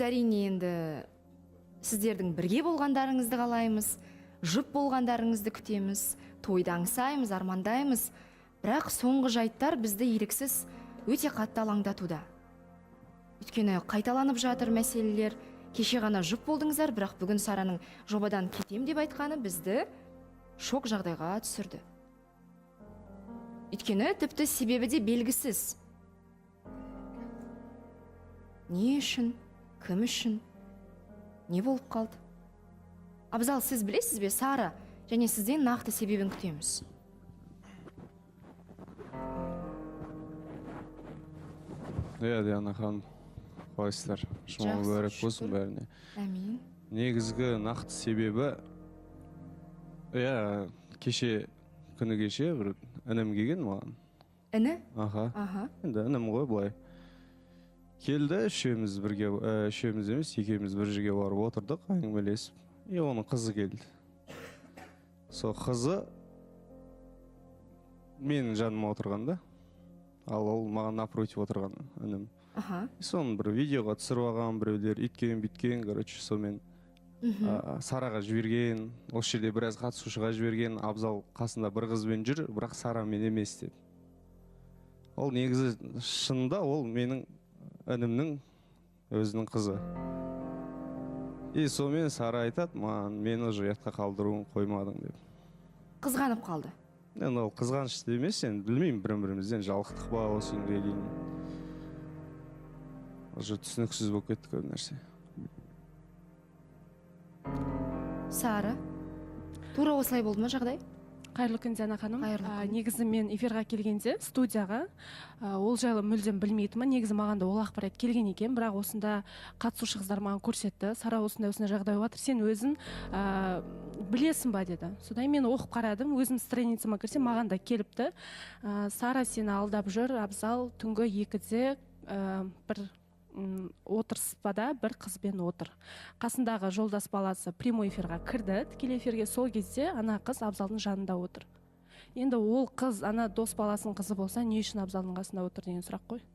Әрине енді сіздердің бірге болғандарыңызды қалаймыз, жұп болғандарыңызды күтеміз, тойды аңсаймыз, армандаймыз. Бірақ соңғы жайттар бізді еріксіз өте қатты алаңдатуда. Өйткені қайталанып жатыр мәселелер. Кеше ғана жұп болдыңыздар, бірақ бүгін Сараның жобадан кетем деп айтқаны бізді шок жағдайға түсірді. Өйткені тіпті себебі де белгісіз. Не үшін? Кім үшін? Не болып қалды? Абзал, сіз білесіз бе, Сара және сізден нақты себебін күтеміз. Диана ханым, қалайсыздар? Жұмағы бәрек болсын бәріне. Әмин. Негізгі нақты себебі, кеше, күні кеше бір інім келген маған. Іні? Аха. Енді інім ғой былай. Келді, үшеуміз емес, екеуміз бір жерге барып отырдық, әңгімелесіп. Оның қызы келді. Сол қызы менің жаныма отырғанда, ал ол маған напротив отырған інім. Соны бір видеоға түсіріп алған, біреулер үйткен, бүйткен, короче, сонымен Сараға жіберген, осы жерде біраз қатысушыға жіберген, Абзал қасында бір қызбен жүр, бірақ Сарамен емес деп. Ол негізі шынында ол менің інімнің өзінің қызы. И сонымен Сара айтады, мені уже ұятқа қалдыруын қоймадың деп. Қызғанып қалды. Енді ол қызғаныш емес, енді білмеймін, бірімізден жалықтық па осы күнге дейін. Уже түсініксіз болып кетті көп нәрсе. Сара, тура осылай болды ма жағдай? Қайырлы күн, Диана ханым. Негізі мен эфирға келгенде студияға ол жайлы мүлдем білмейтінмін. Негізі маған да ол ақпарат келген екен, бірақ осында қатысушы қыздар маған көрсетті. Сара осындай жағдай жатыр, сен өзің білесің ба деді. Содан мен оқып қарадым, өзім страницама кірсем, маған да келіпті. Сара сені алдап жүр, Абзал түнгі 2-де бір отырыспада бір қызбен отыр. Қасындағы жолдас баласы прямой эфирға кірді, тікелей эфирге. Сол кезде ана қыз Абзалдың жанында отыр. Енді ол қыз ана дос баласының қызы болса, не үшін Абзалдың қасында отыр деген сұрақ қой.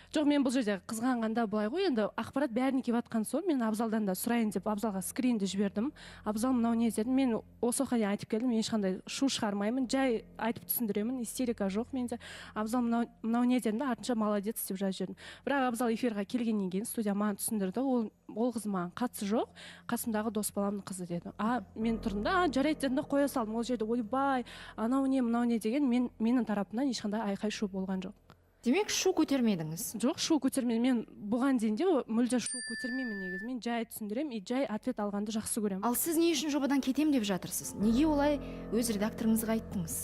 Жоқ, мен бұл жерде қызғанғанда былай ғой, енді ақпарат бәріне келіп жатқан соң, мен Абзалдан да сұрайын деп Абзалға скринді жібердім. Абзал мынау не дедім, мен осы оқиғаны айтып келдім, мен ешқандай шу шығармаймын, жай айтып түсіндіремін, истерика жоқ менде. Абзал мынау не дедім да, артынша молодец деп жазып жібердім. Бірақ Абзал эфирға келгеннен кейін студия маған түсіндірді, ол қыз маған қатысы жоқ, қасымдағы дос баламның қызы деді. Мен тұрдым да, жарайды дедім да, қоя салдым. Ол жерде ойбай, анау не, мынау не деген менің тарапымнан ешқандай айқай шу болған жоқ. Демек, шу көтермедіңіз? Жоқ, шу көтермедім. Мен бұған дейін де мүлде шу көтермеймін негізі. Мен жай түсіндірем, жай ответ алғанды жақсы көрем. Ал сіз не үшін жобадан кетем деп жатырсыз? Неге олай өз редакторыңызға айттыңыз?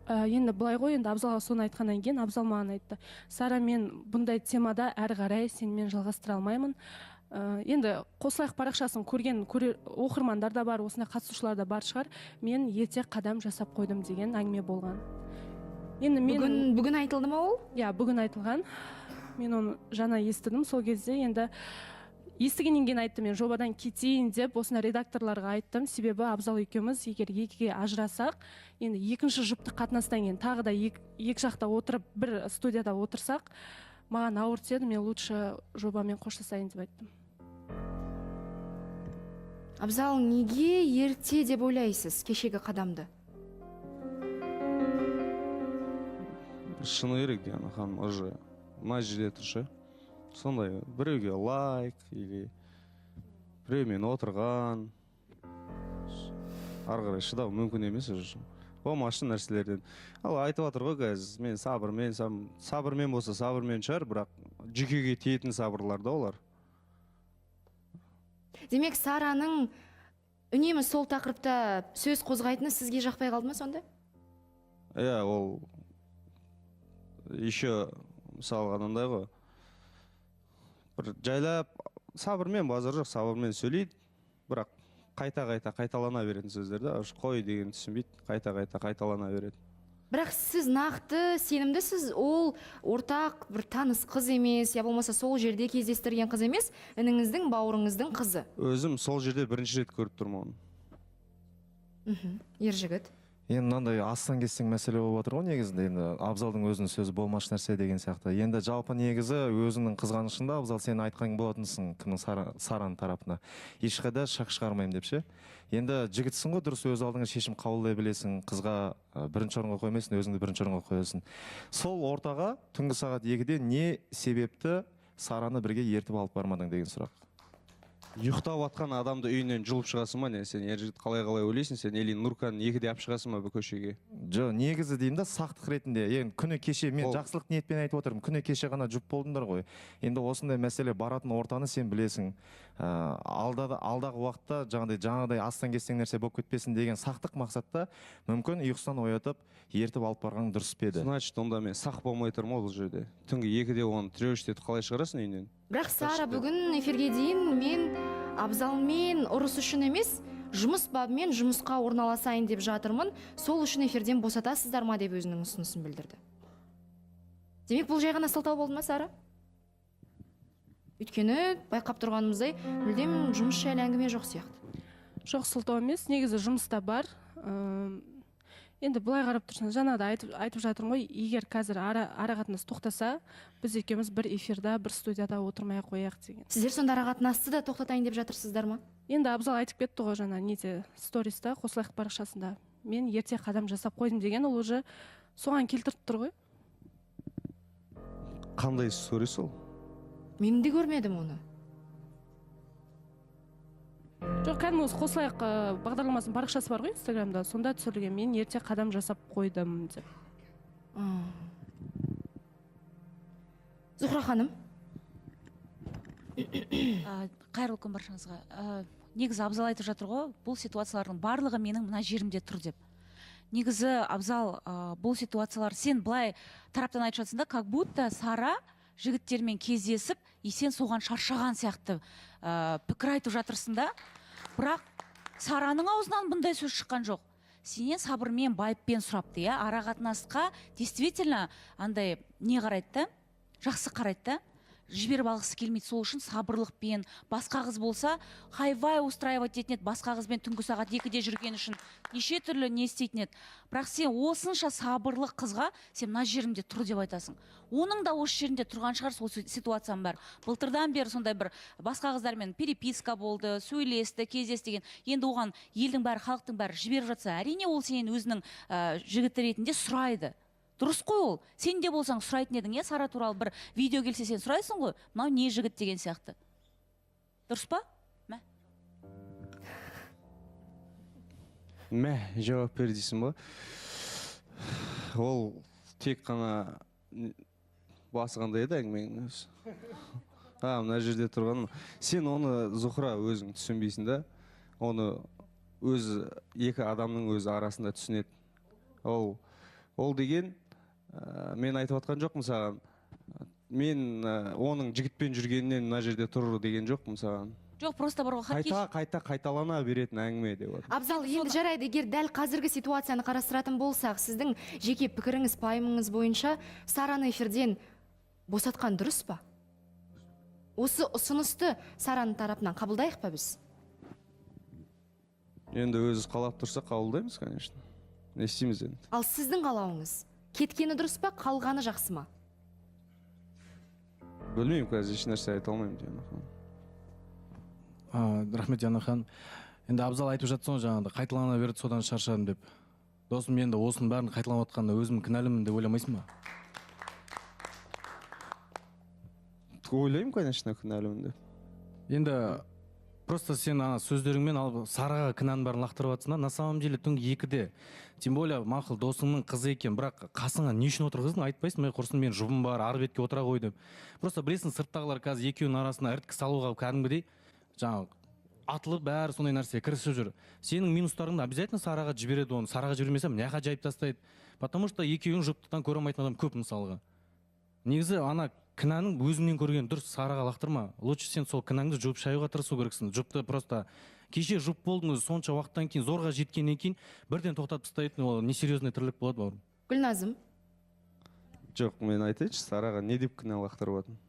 Енді былай ғой, енді Абзалға соны айтқаннан кейін Абзал маған айтты: Сара, мен бұндай темада әрі қарай сенімен жалғастыра алмаймын. Енді қосылайық парақшасын көрген оқырмандар да бар, осындай қатысушылар да бар шығар. Мен ерте қадам жасап қойдым деген әңгіме болған. Бүгін айтылды ма ол? Иә, бүгін айтылған. Мен оны жаңа естідім. Сол кезде енді естігеннен кейін айттым, мен жобадан кетейін деп осындай редакторларға айттым. Себебі Абзал екеуміз егер екіге ажырасақ, енді екінші жұптық қатынастан кейін тағы да екі жақта отырып, бір студияда отырсақ, маған ауыр тиеді, мен лучше жобамен қоштасайын деп айттым. Абзал, неге ерте деп ойлайсыз кешегі қадамды? Шыны керек, Диана ханым, уже мына жерде тұршы. Сондай біреуге лайк, или біреумен отырған. Ары қарай шыдау мүмкін емес уже. Болмашы нәрселерден. Ал айтып жатыр ғой қазір, мен сабырмен болса сабырмен шығар, бірақ жүйкеге тиетін сабырлар да олар. Демек, Сараның үнемі сол тақырыпта сөз қозғайтыны сізге жақпай қалды ма сонда? Иә, ол еще мысалға қандай ғой, бір жайлап сабырмен, базар жоқ, сабырмен сөйлейді, бірақ қайталана беретін сөздерді, қой деген түсінбейді, қайталана береді. Бірақ сіз нақты сенімдісіз, ол ортақ бір таныс қыз емес, я болмаса сол жерде кездестірген қыз емес, ініңіздің, бауырыңыздың қызы. Өзім сол жерде бірінші рет көріп тұрмын оны. Ер жігіт. Енді мынандай астан кестең мәселе болып отыр ғой негізінде. Енді Абзалдың өзінің сөзі болмаш нәрсе деген сияқты. Енді жалпы негізі өзіңнің қызғанышында Абзал сен айтқан болатынсың кімнің Сараның тарапына. Ешқайда шақ шығармаймын деп ше. Енді жігітсің ғой, дұрыс өз алдыңа шешім қабылдай білесің. Қызға бірінші орынға қоймайсың, өзіңді бірінші орынға қоясың. Сол ортаға түнгі сағат 2-де не себепті Сараны бірге ертіп алып бармадың деген сұрақ. Ұйықтап жатқан адамды үйінен жұлып шығасың ба не? Сен ер жігіт қалай ойлайсың? Сен Элин Нурканы 2-де алып шығасың ба көшеге? Жоқ, негізі деймін да, сақтық ретінде. Енді күні кеше мен жақсылық ниетпен айтып отырмын. Күні кеше ғана жұп болдыңдар ғой. Енді осындай мәселе баратын ортаны сен білесің. Алдағы уақытта жаңағыдай астан кестең нәрсе болып кетпесін деген сақтық мақсатта мүмкін ұйқысынан оятып, ертіп алып барған дұрыс па еді? Значит, онда мен сақ болмай тұрмын бұл жерде. Түнгі 2-де оны тіреуіштетіп қалай шығарасың үйінен? Бірақ Сара бүгін эфирге дейін мен Абзалмен ұрыс үшін емес, жұмыс бабымен жұмысқа орналасайын деп жатырмын, сол үшін эфирден босатасыздар ма деп өзінің ұсынысын білдірді. Демек бұл жай ғана сылтау болды ма, Сара? Өйткені байқап тұрғанымыздай мүлдем жұмыс жайлы әңгіме жоқ сияқты. Жоқ, сылтау емес, негізі жұмыста бар. Енді былай қарап тұрсаң, жаңа да айтып жатырмын ғой, егер қазір ара қатынас тоқтаса, біз екеуміз бір эфирда, бір студияда отырмай қояйық деген. Сіздер сонда ара қатынасты да тоқтатайын деп жатырсыздар ма? Енді Абзал айтып кетті ғой жаңа неде сториста, Қосылайық парақшасында. Мен ерте қадам жасап қойдым деген, ол уже соған келтіріп тұр ғой. Қандай сторис ол? Мен де көрмедім оны. Жоқ, кәдімгі Қосылайық бағдарламасының парақшасы бар ғой Инстаграмда, сонда түсірілген, мен ерте қадам жасап қойдым деп. Зухра ханым. Қайырлы күн баршаңызға. Негізі Абзал айтып жатыр ғой, бұл ситуациялардың барлығы менің мына жерімде тұр деп. Негізі Абзал, бұл ситуациялар сен былай тараптан айтып жатсың да, как будто Сара жігіттермен кездесіп, сен соған шаршаған сияқты пікір айтып жатырсың да. Бірақ Сараның аузынан бұндай сөз шыққан жоқ. Сенен сабырмен, байыппен сұрапты, иә, ара қатынасқа действительно андай не қарайды, жақсы қарайды. Жіберіп алғысы келмейді, сол үшін сабырлықпен, басқа қыз болса хайвай устраивать ететін еді, басқа қызбен түнгі сағат 2-де жүрген үшін неше түрлі не істейтін еді. Бірақ сен осынша сабырлық қызға сен мына жерімде тұр деп айтасың. Оның да осы жерінде тұрған шығар сол ситуацияның бәрі. Былтырдан бері сондай бір басқа қыздармен переписка болды, сөйлесті, кездесті деген. Енді оған елдің бәрі, халықтың бәрі жіберіп жатса, әрине ол сенен өзінің жігіті ретінде сұрайды. Дұрыс қой ол. Сен де болсаң сұрайтын едің, Сара туралы бір видео келсе сен сұрайсың ғой, мынау не жігіт деген сияқты. Дұрыс па? Жауап бер дейсің ба? Ол тек қана басы қандай еді әңгімеңнің өзі. Мына жерде тұрған. Сен оны, Зухра, өзің түсінбейсің да. Оны өзі екі адамның өзі арасында түсінеді. Ол деген мен айтып отқан жоқпын саған. Мен оның жігітпен жүргеннен мына жерде тұр деген жоқпын саған. Жоқ, просто бар ғой. Қайталана беретін әңгіме деп отыр. Абзал, енді жарайды, егер дәл қазіргі ситуацияны қарастыратын болсақ, сіздің жеке пікіріңіз, пайымыңыз бойынша Сараны эфирден босатқан дұрыс па? Осы ұсынысты Сараның тарапынан қабылдайық па біз? Енді өзі қалап тұрса қабылдаймыз, конечно. Не істейміз енді? Ал сіздің қалауыңыз кеткені дұрыс па, қалғаны жақсы ма? Білмеймін, қазір еш нәрсе айта алмаймын Диана ханым. Рахмет, Диана ханым. Енді Абзал айтып жатсың, жаңағыда қайталана берді, содан шаршадым деп. Досым, енді осының бәрін қайталанып жатқанда өзім кінәлімін деп ойламайсың ба? Ойлаймын, конечно, кінәлімін деп. Енді просто сен сөздеріңмен алып Сараға кінәнің бәрін лақтырып жатсың, на самом деле түнгі 2-де, тем более мақұл досыңның қызы екен, бірақ қасыңа не үшін отырғыздың айтпайсың, мен құрсын, мен жұбым бар, ары бетке отыра қой деп. Просто білесің, сырттағылар қазір екеуінің арасына іріткі салуға кәдімгідей жаңағы атылып бәрі сондай нәрсе кірісіп жүр. Сенің минустарыңды обязательно Сараға жібереді, оны Сараға жібермесе мыняққа жайып тастайды. Потому что екеуің жұптықтан көре алмайтын адам көп мысалға. Негізі кінәнің өзіңнен көрген дұрыс, Сараға лақтырма. Лучше сен сол кінәңді жуып шаюға тырысу керексің. Жұпты просто кеше жұп болдың, өзі сонша уақыттан кейін зорға жеткеннен кейін бірден тоқтап тастайтын, ол несерьезный тірлік болады бауырым. Гүлназым. Жоқ, мен айтайыншы, Сараға не деп кінә лақтырып жатырмын?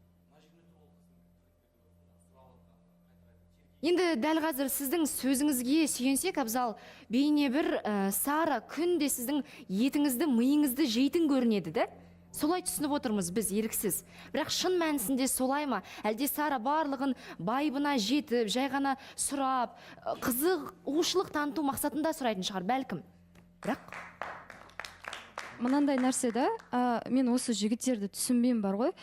Енді дәл қазір сіздің сөзіңізге сүйенсек, Абзал, бейне бір Сара күнде сіздің етіңізді, миыңызды жейтін көрінеді, да? Солай түсініп отырмыз біз еріксіз. Бірақ шын мәнісінде солай ма? Әлде Сара барлығын байыбына жетіп, жай ғана сұрап, қызығушылық таныту мақсатында сұрайтын шығар, бәлкім. Бірақ мынандай нәрсе да, мен осы жігіттерді түсінбеймін бар ғой.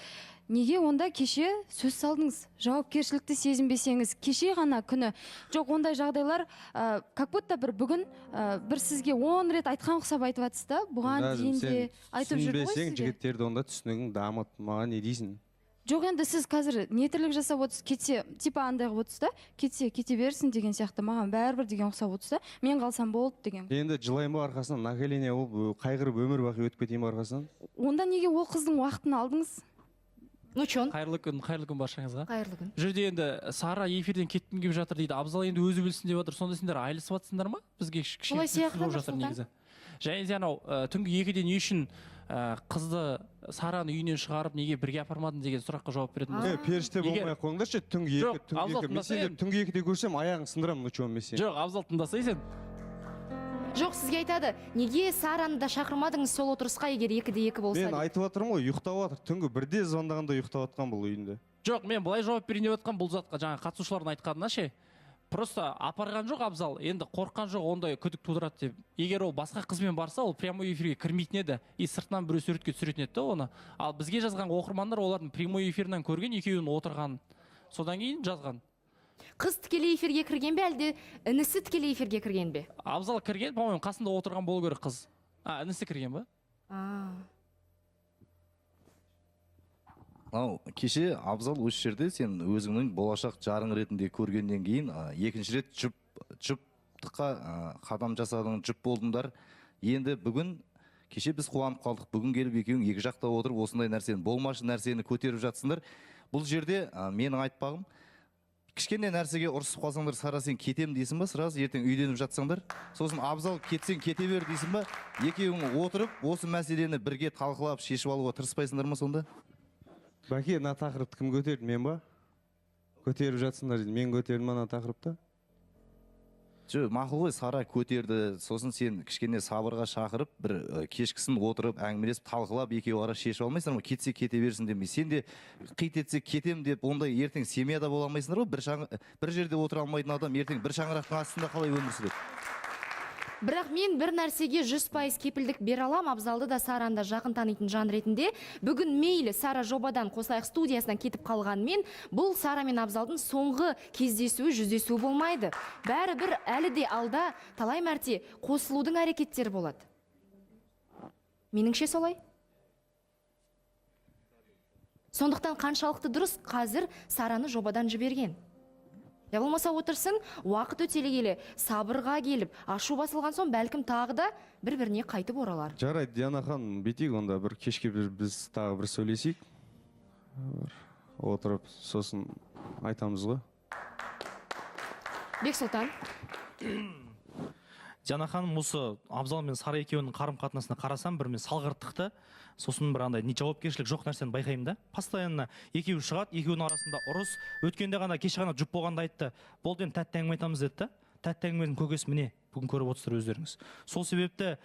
Неге онда кеше сөз салдыңыз, жауапкершілікті сезінбесеңіз, кеше ғана күні, жоқ ондай жағдайлар, как будто бүгін бір сізге 10 рет айтқан ұқсап айтып жатсыз да, бұған дейін де айтып жүрді ғой түсінбесең сізге. жігіттерді онда түсінігің дамыт, маған не дейсің? Жоқ, енді сіз қазір нетірлік жасап отырсыз, кетсе, типа андай қылып отырсыз да, кетсе кете берсін деген сияқты, маған бәрібір деген ұқсап отырсыз да, мен қалсам болды деген. Енді жылайын ба арқасынан, на колени болып, қайғырып өмір бақи өтіп кетейін ба арқасынан? Онда неге ол қыздың уақытын алдыңыз? Ну чон? Қайырлы күн баршаңызға. Қайырлы күн. Бұл жерде енді Сара эфирден кеткім келіп жатыр дейді. Абзал енді өзі білсін деп жатыр. Сонда сендер айылысып жатсыңдар ма? Бізге Солай сияқты болып жатыр негізі. Және де анау түнгі 2-де не үшін қызды Сараны үйінен шығарып неге бірге апармадың деген сұраққа жауап беретін болсам. Періште болмай ақ қойыңдаршы, түнгі 2. Мен сендер түнгі 2-де көрсем аяғын сындырамын, ну чон мен сен. Жоқ, Абзал тыңдасай сен. Жоқ, сізге айтады, неге Сараны да шақырмадыңыз сол отырысқа, егер 2-де 2 болса? Мен айтып жатырмын ғой, ұйықтап жатыр, түнгі 1-де звондағанда ұйықтап жатқан бұл үйінде. Жоқ, мен былай жауап берейін деп жатқан бұл затқа жаңа қатысушылардың айтқанына ше. Просто апарған жоқ Абзал, енді қорыққан жоқ ондай күдік тудырады деп. Егер ол басқа қызбен барса, ол прямой эфирге кірмейтін еді. И сыртынан біреу суретке түсіретін еді оны. Ал бізге жазған оқырмандар олардың прямой эфирінен көрген екеуінің отырғанын. Содан кейін жазған. Қыз тікелей эфирге кірген бе, әлде інісі тікелей эфирге кірген бе? Абзал кірген, по-моему, қасында отырған болу керек қыз. Інісі кірген ба? Кеше Абзал осы жерде сен өзіңнің болашақ жарың ретінде көргеннен кейін екінші рет жұптыққа қадам жасадың, жұп болдыңдар. Енді бүгін кеше біз қуанып қалдық. Бүгін келіп екеуің екі жақта отырып осындай нәрсені, болмашы нәрсені көтеріп жатсыңдар. Бұл жерде менің айтпағым, кішкене нәрсеге ұрысып қалсаңдар, Сара сен кетем дейсің ба, сразу ертең үйленіп жатсаңдар, сосын Абзал кетсең кете бер дейсің ба, екеуің отырып осы мәселені бірге талқылап шешіп алуға тырыспайсыңдар ма сонда? Бәке, мына тақырыпты кім көтерді, мен ба? Көтеріп жатсыңдар дейді, мен көтердім ана тақырыпты? Жоқ, мақұл ғой, Сара көтерді, сосын сен кішкене сабырға шақырып, бір кешкісін отырып, әңгімелесіп, талқылап, екеуі ара шешіп алмайсыңдар ма? Кетсе кете берсін демей. Сен де қит етсе кетем деп, ондай ертең семьяда бола алмайсыңдар ғой? Бір жерде отыра алмайтын адам ертең бір шаңырақтың астында қалай өмір сүреді? Бірақ мен бір нәрсеге 100% кепілдік бере алам, Абзалды да Сараны да жақын танитын жан ретінде. Бүгін мейлі Сара жобадан Қосайық студиясынан кетіп қалғанмен, бұл Сара мен Абзалдың соңғы кездесуі, жүздесуі болмайды. Бәрібір әлі де алда талай мәрте қосылудың әрекеттері болады. Меніңше солай. Сондықтан қаншалықты дұрыс қазір Сараны жобадан жіберген. Я болмаса отырсын, уақыт өтелі келе, сабырға келіп, ашу басылған соң бәлкім тағы да бір-біріне қайтып оралар. Жарайды, Диана ханым, бетейік онда бір кешке біз тағы бір сөйлесейік. Отырып, сосын айтамыз ғой. Бексұлтан. Диана ханым, осы Абзал мен Сара екеуінің қарым-қатынасына қарасам, бір мен салғырттықты, сосын бір андай жауапкершілік жоқ нәрсені байқаймын да. Постоянно екеуі шығады, екеуінің арасында ұрыс. Өткенде ғана кеше ғана жұп болғанда айтты. Болды енді тәтті әңгіме айтамыз деді. Тәтті әңгіменің көкесі міне, бүгін көріп отырсыздар өздеріңіз. Сол себепті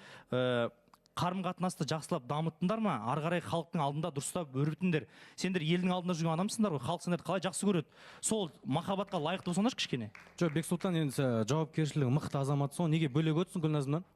қарым-қатынасты жақсылап дамыттыңдар ма? Ары қарай халықтың алдында дұрыстап өрбітіңдер. Сендер елдің алдында жүрген адамсыңдар ғой, халық сендерді қалай жақсы көреді. Сол махаббатқа лайықты болсаңдар кішкене. Жоқ, Бексұлтан енді жауапкершілігі мықты азаматсың, неге бөлек өтсің Гүлназымнан?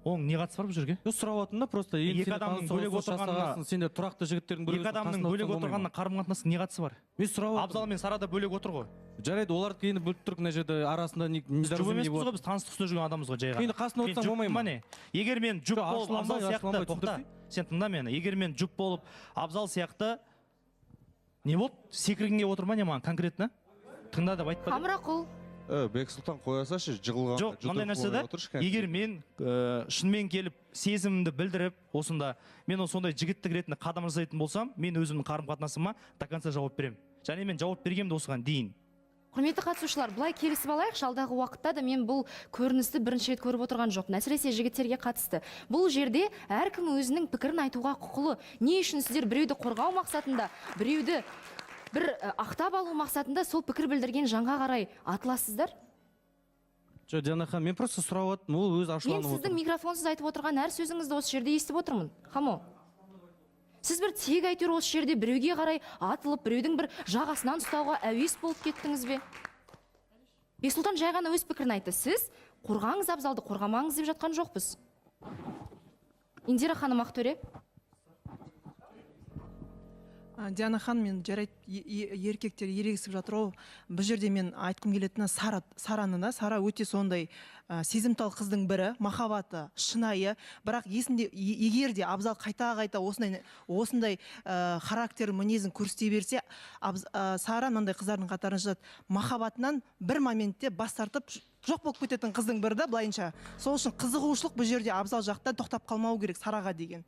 Оның не қатысы бар бұл жерге? Сұрап отырмын да, просто екі адамның бөлек отырғанына, сендер тұрақты жігіттердің екі адамның бөлек отырғанына қарым-қатынастың не қатысы бар? Мен сұрап Абзал мен Сара да бөлек отыр ғой. Жарайды, оларды енді бөліп тұрып, мына жерде арасында жұп емеспіз ғой, біз таныстық үстінде жүрген адамбыз ғой жайға. Енді қасында отырсаң болмай ма? Егер мен жұп болып Абзал сияқты, тоқта, сен тыңда мені, егер мен жұп болып Абзал сияқты не болды? Секіргенге отыр ма не маған конкретно? Тыңда деп айтпады. Қамырақұл. Бексұлтан қоясашы, жығылған. Жоқ, мындай нәрсе да, егер мен шынымен келіп сезімімді білдіріп, осында мен сондай жігіттік ретінде қадам жасайтын болсам, мен өзімнің қарым-қатынасыма до конца жауап беремін. Және мен жауап бергенмін де осыған дейін. Құрметті қатысушылар, былай келісіп алайық, алдағы уақытта да мен бұл көріністі бірінші рет көріп отырған жоқпын, әсіресе жігіттерге қатысты. Бұл жерде әркім өзінің пікірін айтуға құқылы. Не үшін сіздер біреуді қорғау мақсатында, біреуді бір ақтап алу мақсатында сол пікір білдірген жанға қарай атыласыздар? жоқ, Диана ханым, мен просто сұрап отырмын, ол өзі Мен ашуланып сіздің отыр. микрофонсыз айтып отырған әр сөзіңізді осы жерде естіп отырмын. Хамо. Сіз бір тек әйтеуір осы жерде біреуге қарай атылып, біреудің бір жағасынан ұстауға әуес болып кеттіңіз бе? Бексұлтан жай ғана өз пікірін айтты. Сіз қорғаңыз Абзалды, қорғамаңыз деп жатқан жоқпыз. Индира ханым Ақтөре. Диана ханым, мен жарайды, еркектер ерегісіп жатыр ғой. Бұл жерде мен айтқым келетіні Сара өте сондай сезімтал қыздың бірі, махаббаты, шынайы, бірақ есінде егер де Абзал қайта осындай характер мінезін көрсете берсе, Сара мынандай қыздардың қатарына жатады. Махаббатынан бір моментте бас тартып жоқ болып кететін қыздың бірі да былайынша. Сол үшін қызығушылық бұл жерде Абзал жақта тоқтап қалмау керек Сараға деген.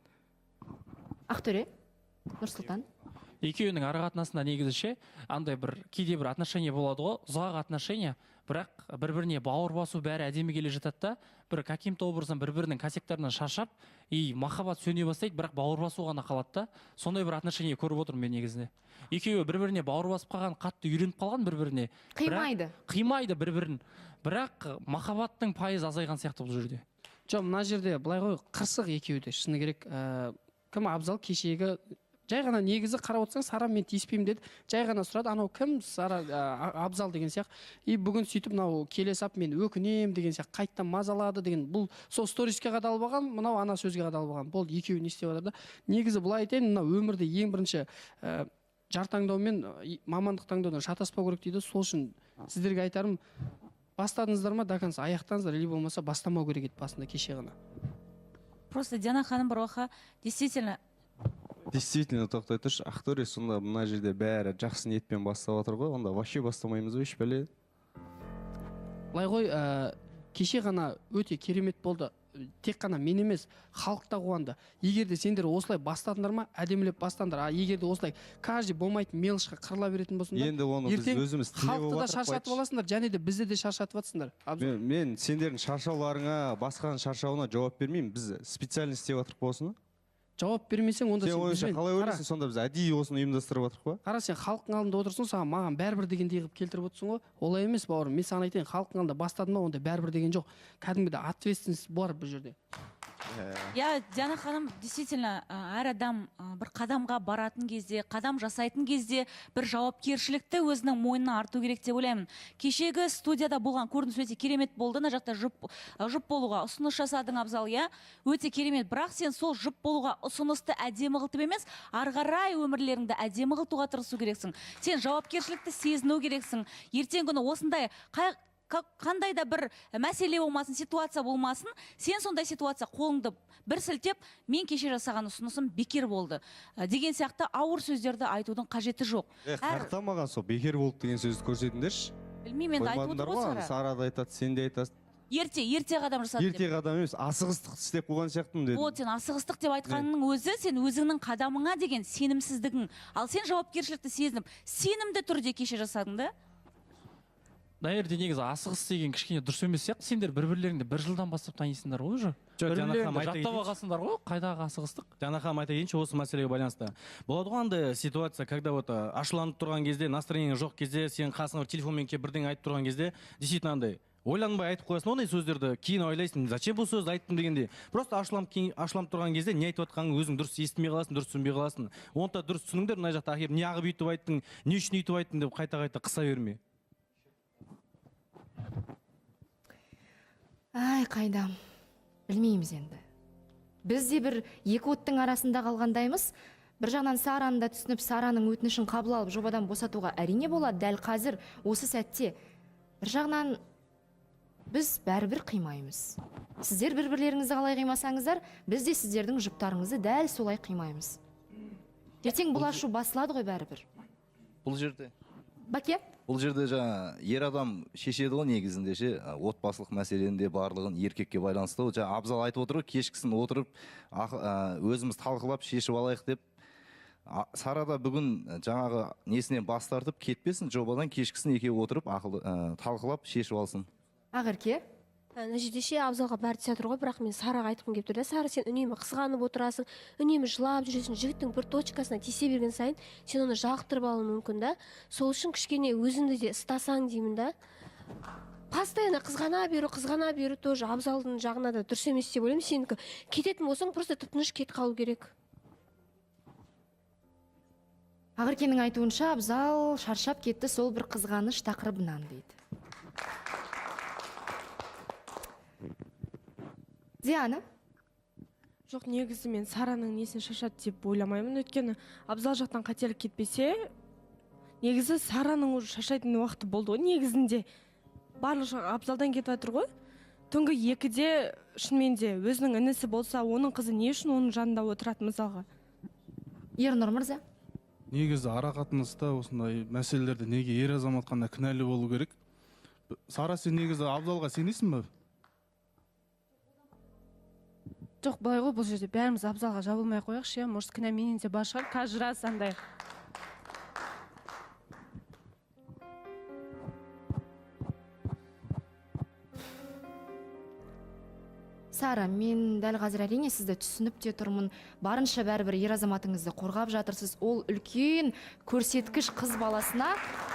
Ақтөре, Нұрсұлтан. Екеуінің ара қатынасында негізі ше, андай бір кейде бір отношение болады ғой, ұзақ отношение, бірақ бір-біріне бауыр басу бәрі әдемі келе жатады да, бір каким-то образдан бір-бірінің косяктарынан шаршап, и махаббат сөне бастайды, бірақ бауыр басу ғана қалады да. Сондай бір отношение көріп отырмын мен негізінде. Екеуі бір-біріне бауыр басып қалған, қатты үйреніп қалған бір-біріне. Қимайды бір-бірін. Бірақ махаббаттың пайызы азайған сияқты бұл жерде. Жоқ, мына жерде былай ғой, қырсық екеуі де, шыны керек. Кім Абзал кешегі жай ғана негізі қарап отырсаң, Сара мен тиіспеймін деді. Жай ғана сұрады, анау кім? Сара Абзал деген сияқты. И бүгін сөйтіп мынау келе сап мен өкінем деген сияқты қайттан мазалады деген. Бұл сол сториске қадалып алған, мынау ана сөзге қадалып алған. Болды, екеуі не істеп жатыр да. Негізі былай айтайын, мына өмірде ең бірінші жар таңдау мен мамандық таңдаудан шатаспау керек дейді. Сол үшін сіздерге айтарым, бастадыңыздар ма, до конца аяқтаңыздар, или болмаса бастамау керек еді басында кеше ғана. Просто Диана ханым бір уақытта Действительно, тоқтай тұршы, Ақтөре сонда мына жерде бәрі жақсы ниетпен бастап отыр ғой, онда вообще бастамаймыз ба, ешбәле? Былай ғой, кеше ғана өте керемет болды. Тек қана мен емес, халық та қуанды. Егер де сендер осылай бастадыңдар ма, әдемілеп бастаңдар. Егер де осылай каждый болмайтын мелышқа қырыла беретін болсыңдар, енді оны біз өзіміз халықты да шаршатып аласыңдар, және де бізді де шаршатып жатсыңдар. Мен сендердің шаршауларыңа, басқаның шаршауына жауап бермеймін. Біз специально істеп жатырық болсын. Жауап бермесең, онда сен ойынша қалай ойлайсың, сонда біз әдейі осыны ұйымдастырып жатырық па? Қара, сен халықтың алдында отырсың, саған маған бәрібір дегендей қылып келтіріп отырсың ғой. Олай емес, бауырым. Мен саған айтайын, халықтың алдында бастадым ба, онда бәрібір деген жоқ. Кәдімгідей ответственность бар бұл жерде. Я, Диана ханым, действительно, әр адам бір қадамға баратын кезде, қадам жасайтын кезде бір жауапкершілікті өзінің мойнына арту керек деп ойлаймын. Кешегі студияда болған көрініс өте керемет болды. Мына жақта жұп болуға ұсыныс жасадың, Абзал, я? Өте керемет. Бірақ сен сол жұп болуға ұсынысты әдемі қылтып емес, ары қарай өмірлеріңді әдемі қылтуға тырысу керексің. Сен жауапкершілікті сезіну керексің. Ертең күні осындай қандай да бір мәселе болмасын, ситуация болмасын, сен сондай ситуация қолыңды бір сілтеп, мен кеше жасаған ұсынысым бекер болды деген сияқты ауыр сөздерді айтудың қажеті жоқ. Қаяқта маған сол бекер болды деген сөзді көрсетіңдерші. Білмеймін, енді айтып отыр ғой Сара да айтады, сен де айтасың. Ерте қадам жасады деп. Ерте қадам емес, асығыстық істеп қойған сияқтымын дедім. Сен асығыстық деп айтқанның өзі сен өзіңнің қадамыңа деген сенімсіздігің. Ал сен жауапкершілікті сезініп, сенімді түрде кеше жасадың да? Наверде негізі асығыс деген кішкене дұрыс емес сияқты. Сендер бір-бірлеріңді бір жылдан бастап танисыңдар ғой уже. Бір-бірлеріңді жаттап алғансыңдар ғой, қайдағы асығыстық? Диана ханым, айта кетейінші осы мәселеге байланысты. Болады ғой андай ситуация, когда вот ашуланып тұрған кезде, настроение жоқ кезде, сен қасыңа телефонмен келіп бірдеңе айтып тұрған кезде, действительно андай ойланбай айтып қоясың ондай сөздерді, кейін ойлайсың, зачем бұл сөзді айттым дегенде. Просто ашуланып тұрған кезде не айтып жатқанын өзің дұрыс естімей қаласың, дұрыс түсінбей қаласың. Оны да дұрыс түсініңдер, мына жақта ақыры неғып өйтіп айттың, не үшін өйтіп айттың деп қайта-қайта қыса берме. Ай, қайдам. Білмейміз енді. Біз де бір екі оттың арасында қалғандаймыз. Бір жағынан Сараны да түсініп, Сараның өтінішін қабыл алып, жобадан босатуға әрине болады, дәл қазір осы сәтте. Бір жағынан біз бәрібір қимаймыз. Сіздер бір-бірлеріңізді қалай қимасаңыздар, біз де сіздердің жұптарыңызды дәл солай қимаймыз. Ертең бұл ашу басылады ғой бәрібір. Бұл жерде. Баке? Бұл жерде жаңа ер адам шешеді ғой негізінде ше, отбасылық мәселенде барлығын еркекке байланысты. Жаңа Абзал айтып отыр, кешкісін отырып, өзіміз талқылап шешіп алайық деп. Сара да бүгін жаңағы несінен бас тартып кетпесін, жобадан кешкісін екеуі отырып, талқылап шешіп алсын. Ақерке? ана жерде ше абзалға бәрі түсіп жатыр ғой, бірақ мен Сараға айтқым келіп тұр да, Сара, сен үнемі қызғанып отырасың, үнемі жылап жүресің, жігіттің бір точкасына тисе берген сайын сен оны жалықтырып алуың мүмкін да. Сол үшін кішкене өзіңді де ұстасаң деймін да. Постоянно қызғана беру тоже абзалдың жағына да дұрыс емес деп ойлаймын. Сенікі кететін болсаң просто тып-тыныш кетіп қалу керек. Ақеркенің айтуынша абзал шаршап кетті сол бір қызғаныш тақырыбынан дейді. Диана? Жоқ, негізі мен Сараның несін шаршады деп ойламаймын. Өйткені абзал жақтан қателік кетпесе, негізі Сараның уже шаршайтын уақыты болды ғой. Негізінде барлық жақ абзалдан кетіп жатыр ғой. Түнгі 2-де шынымен де өзінің інісі болса, оның қызы не үшін оның жанында отырады мысалға? Ернұр мырза? Негізі ара қатынаста осындай мәселелерде неге ер азамат қана кінәлі болу керек? Сара, сен негізі абзалға сенесің бе? Жоқ, былай ғой, бұл жерде бәріміз абзалға жабылмай қояқшы, может кінә менен де бар шығар, қазір рас андай. Сара, мен дәл қазір әрине сізді түсініп те тұрмын. Барынша бәрібір ер азаматыңызды қорғап жатырсыз. Ол үлкен көрсеткіш қыз баласына,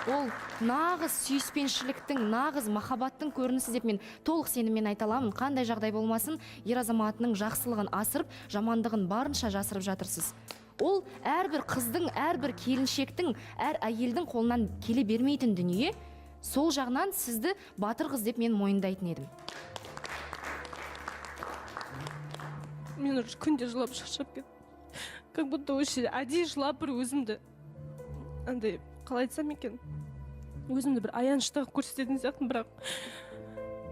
ол нағыз сүйіспеншіліктің, нағыз махаббаттың көрінісі деп мен толық сеніммен айта аламын. Қандай жағдай болмасын, ер азаматының жақсылығын асырып, жамандығын барынша жасырып жатырсыз. Ол әрбір қыздың, әрбір келіншектің, әр әйелдің қолынан келе бермейтін дүние. Сол жағынан сізді батыр қыз деп мен мойындайтын едім. Мен уже күнде жылап шаршап кеттім. Как будто вообще әдейі жылап бір өзімді андай қалай айтсам екен, өзімді бір аяныштағы көрсететін сияқтымын, бірақ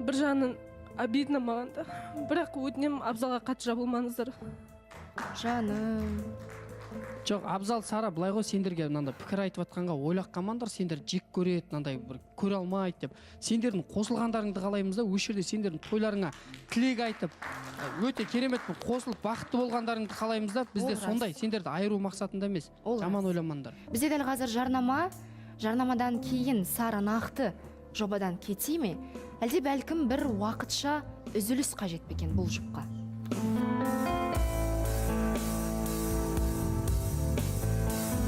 бір жағынан обидно маған да. Бірақ өтінемін, абзалға қатты жабылмаңыздар. Жаным. Жоқ, абзал, Сара, былай ғой, сендерге мынандай пікір айтып жатқанға ойлап қалмаңдар, сендер жек көреді, мынандай бір көре алмайды деп. Сендердің қосылғандарыңды қалаймыз да, осы жерде сендердің тойларыңа тілек айтып, өте кереметпен қосылып бақытты болғандарыңды қалаймыз да, бізде сондай, сендерді айыру мақсатында емес. Жаман ойламаңдар. Бізде дәл қазір жарнамадан кейін Сара нақты жобадан кете ме? Әлде бәлкім бір уақытша үзіліс қажет пе екен бұл жұпқа?